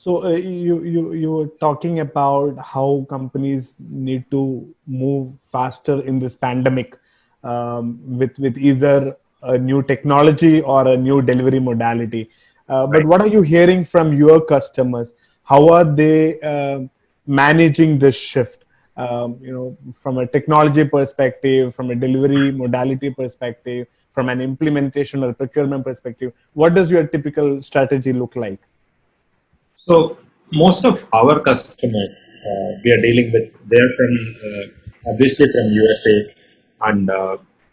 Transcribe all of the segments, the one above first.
So you were talking about how companies need to move faster in this pandemic, with either a new technology or a new delivery modality. But Right. what are you hearing from your customers? How are they managing this shift? From a technology perspective, from a delivery modality perspective, from an implementation or procurement perspective, what does your typical strategy look like? So most of our customers we are dealing with, they're from obviously from USA, and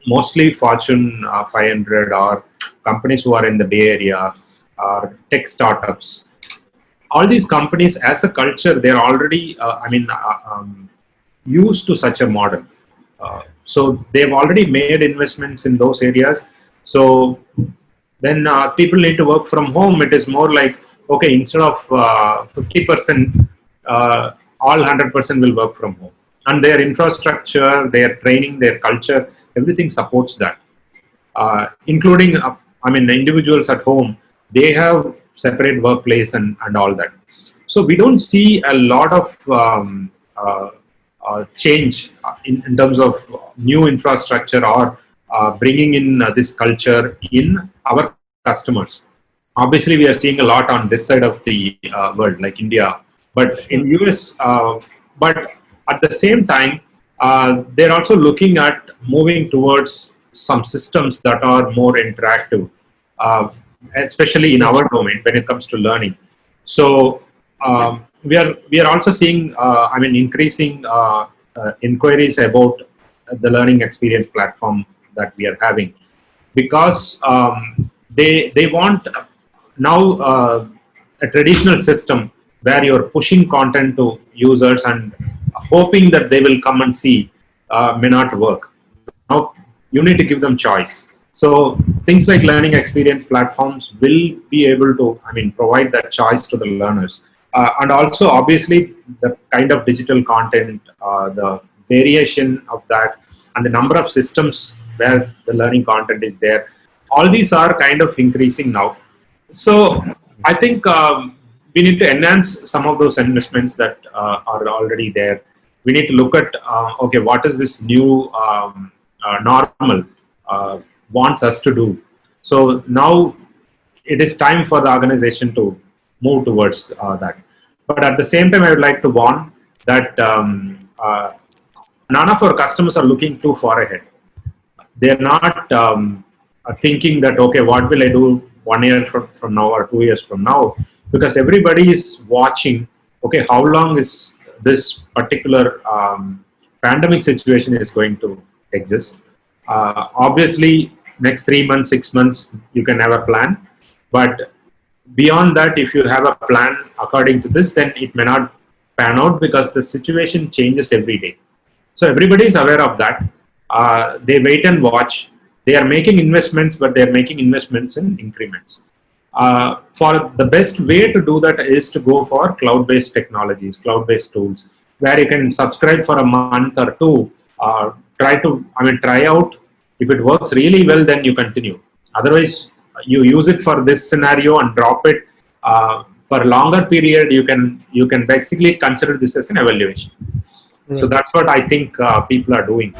mostly Fortune 500 or companies who are in the Bay Area or tech startups. All these companies, as a culture, they're already, used to such a model. So they've already made investments in those areas. So when people need to work from home, it is more like, okay, instead of 50%, all 100% will work from home. And their infrastructure, their training, their culture, everything supports that. Including, individuals at home, they have separate workplace and all that. So we don't see a lot of change in terms of new infrastructure or bringing in this culture in our customers. Obviously, we are seeing a lot on this side of the world, like India, but in Sure. US. But at the same time, they're also looking at moving towards some systems that are more interactive, uh, especially in Sure. our domain when it comes to learning. So we are also seeing, increasing inquiries about the learning experience platform that we are having, because they want now a traditional system where you're pushing content to users and hoping that they will come and see may not work. Now you need to give them choice. So things like learning experience platforms will be able to, provide that choice to the learners, and also obviously the kind of digital content, the variation of that, and the number of systems where the learning content is there. All these are kind of increasing now. So I think we need to enhance some of those investments that are already there. We need to look at, okay, what is this new normal wants us to do. So now it is time for the organization to move towards that. But at the same time, I would like to warn that none of our customers are looking too far ahead. They're not thinking that, okay, what will I do 1 year from now or 2 years from now, because everybody is watching, okay, how long is this particular pandemic situation is going to exist. Obviously next 3 months, 6 months you can have a plan, but beyond that, if you have a plan according to this, then it may not pan out because the situation changes every day. So everybody is aware of that. They wait and watch. They are making investments, but they are making investments in increments. For the best way to do that is to go for cloud-based technologies, cloud-based tools, where you can subscribe for a month or two. Try out. If it works really well, then you continue. Otherwise, you use it for this scenario and drop it. For a longer period, you can basically consider this as an evaluation. So Right. that's what I think people are doing.